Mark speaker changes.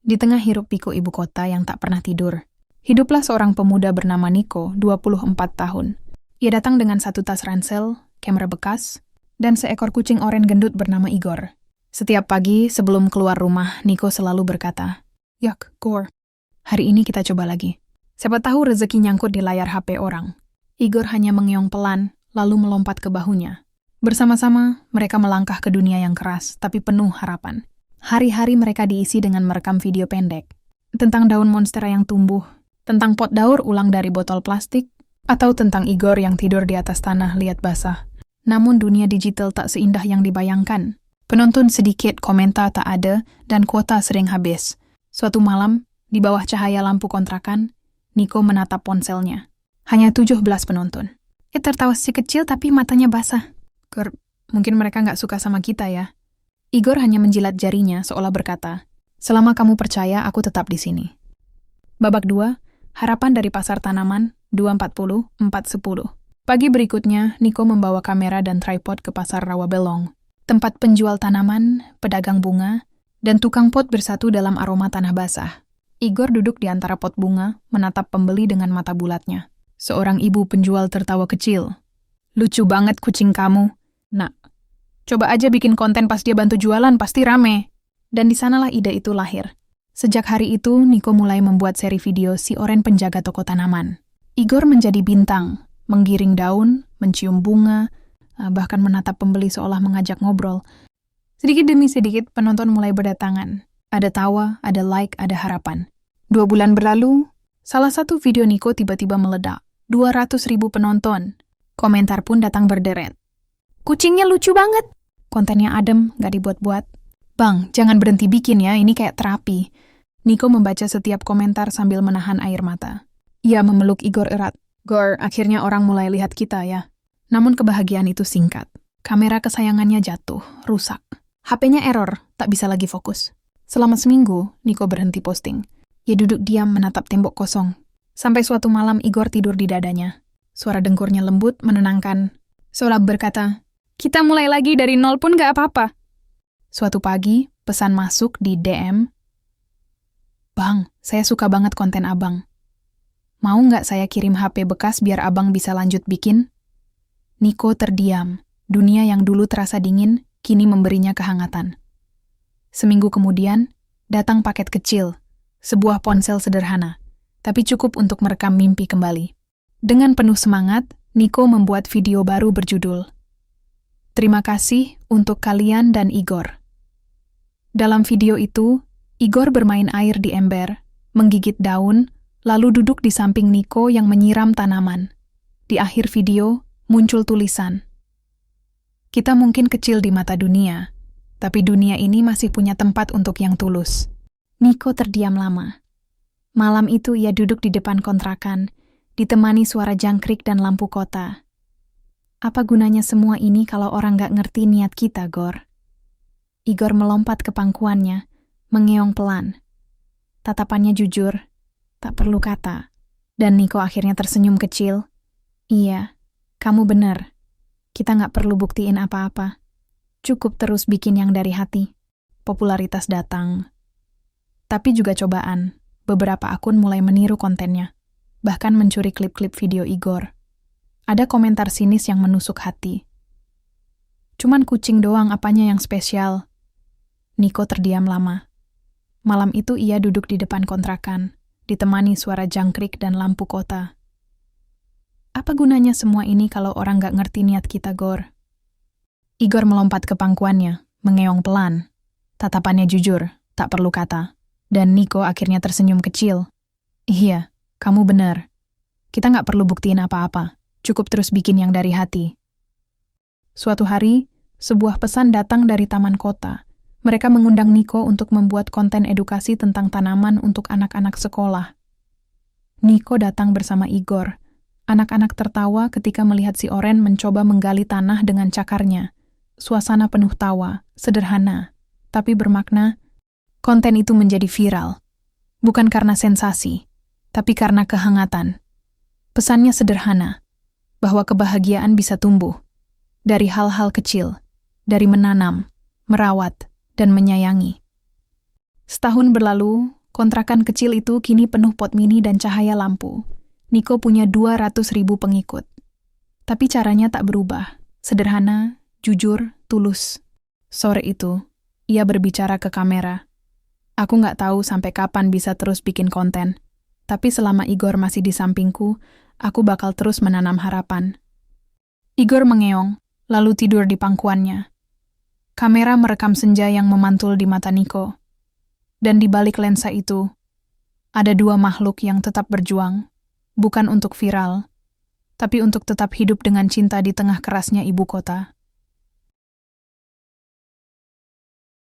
Speaker 1: Di tengah hiruk-pikuk ibu kota yang tak pernah tidur, hiduplah seorang pemuda bernama Niko, 24 tahun. Ia datang dengan satu tas ransel, kamera bekas, dan seekor kucing oranye gendut bernama Igor. Setiap pagi sebelum keluar rumah, Niko selalu berkata, "Yak, Gor, hari ini kita coba lagi." Siapa tahu rezeki nyangkut di layar HP orang. Igor hanya mengeong pelan, lalu melompat ke bahunya. Bersama-sama, mereka melangkah ke dunia yang keras, tapi penuh harapan. Hari-hari mereka diisi dengan merekam video pendek. Tentang daun monstera yang tumbuh, tentang pot daur ulang dari botol plastik, atau tentang Igor yang tidur di atas tanah liat basah. Namun dunia digital tak seindah yang dibayangkan. Penonton sedikit, komentar tak ada, dan kuota sering habis. Suatu malam, di bawah cahaya lampu kontrakan, Niko menatap ponselnya. Hanya 17 penonton. Tertawa si kecil tapi matanya basah. Mungkin mereka nggak suka sama kita ya. Igor hanya menjilat jarinya seolah berkata, "Selama kamu percaya, aku tetap di sini." Babak 2, harapan dari pasar tanaman, 2.40-4.10. Pagi berikutnya, Niko membawa kamera dan tripod ke pasar Rawabelong. Tempat penjual tanaman, pedagang bunga, dan tukang pot bersatu dalam aroma tanah basah. Igor duduk di antara pot bunga, menatap pembeli dengan mata bulatnya. Seorang ibu penjual tertawa kecil. "Lucu banget kucing kamu. Nak, coba aja bikin konten pas dia bantu jualan, pasti rame." Dan di sanalah ide itu lahir. Sejak hari itu, Niko mulai membuat seri video si oranye penjaga toko tanaman. Igor menjadi bintang, menggiring daun, mencium bunga, bahkan menatap pembeli seolah mengajak ngobrol. Sedikit demi sedikit, penonton mulai berdatangan. Ada tawa, ada like, ada harapan. 2 bulan berlalu, salah satu video Niko tiba-tiba meledak. 200.000 penonton. Komentar pun datang berderet. "Kucingnya lucu banget." Kontennya adem, gak dibuat-buat. "Bang, jangan berhenti bikin ya, ini kayak terapi." Niko membaca setiap komentar sambil menahan air mata. Ia memeluk Igor erat. "Gor, akhirnya orang mulai lihat kita ya." Namun kebahagiaan itu singkat. Kamera kesayangannya jatuh, rusak. HP-nya error, tak bisa lagi fokus. Selama seminggu, Niko berhenti posting. Ia duduk diam menatap tembok kosong. Sampai suatu malam Igor tidur di dadanya. Suara dengkurnya lembut, menenangkan. Seolah berkata, "Kita mulai lagi dari nol pun gak apa-apa." Suatu pagi, pesan masuk di DM. "Bang, saya suka banget konten abang. Mau nggak saya kirim HP bekas biar abang bisa lanjut bikin?" Niko terdiam. Dunia yang dulu terasa dingin, kini memberinya kehangatan. Seminggu kemudian, datang paket kecil. Sebuah ponsel sederhana, tapi cukup untuk merekam mimpi kembali. Dengan penuh semangat, Niko membuat video baru berjudul "Terima kasih untuk kalian dan Igor." Dalam video itu, Igor bermain air di ember, menggigit daun, lalu duduk di samping Niko yang menyiram tanaman. Di akhir video, muncul tulisan, "Kita mungkin kecil di mata dunia, tapi dunia ini masih punya tempat untuk yang tulus." Niko terdiam lama. Malam itu ia duduk di depan kontrakan, ditemani suara jangkrik dan lampu kota. Apa gunanya semua ini kalau orang gak ngerti niat kita, Gor? Igor melompat ke pangkuannya, mengeong pelan. Tatapannya jujur, tak perlu kata. Dan Niko akhirnya tersenyum kecil. "Iya, kamu benar. Kita gak perlu buktiin apa-apa. Cukup terus bikin yang dari hati." Popularitas datang. Tapi juga cobaan. Beberapa akun mulai meniru kontennya, bahkan mencuri klip-klip video Igor. Ada komentar sinis yang menusuk hati. "Cuman kucing doang, apanya yang spesial?" Niko terdiam lama. Malam itu ia duduk di depan kontrakan, ditemani suara jangkrik dan lampu kota. Apa gunanya semua ini kalau orang gak ngerti niat kita, Gor? Igor melompat ke pangkuannya, mengeong pelan. Tatapannya jujur, tak perlu kata. Dan Niko akhirnya tersenyum kecil. "Iya, kamu benar. Kita nggak perlu buktiin apa-apa. Cukup terus bikin yang dari hati." Suatu hari, sebuah pesan datang dari taman kota. Mereka mengundang Niko untuk membuat konten edukasi tentang tanaman untuk anak-anak sekolah. Niko datang bersama Igor. Anak-anak tertawa ketika melihat si oranye mencoba menggali tanah dengan cakarnya. Suasana penuh tawa, sederhana, tapi bermakna. Konten itu menjadi viral, bukan karena sensasi, tapi karena kehangatan. Pesannya sederhana, bahwa kebahagiaan bisa tumbuh dari hal-hal kecil, dari menanam, merawat, dan menyayangi. Setahun berlalu, Kontrakan kecil itu kini penuh pot mini dan cahaya lampu. Niko punya 200.000 pengikut. Tapi caranya tak berubah. Sederhana, jujur, tulus. Sore itu, ia berbicara ke kamera. Aku nggak tahu sampai kapan bisa terus bikin konten. Tapi selama Igor masih di sampingku, aku bakal terus menanam harapan. Igor mengeong, lalu tidur di pangkuannya. Kamera merekam senja yang memantul di mata Niko. Dan di balik lensa itu, ada dua makhluk yang tetap berjuang, bukan untuk viral, tapi untuk tetap hidup dengan cinta di tengah kerasnya ibu kota.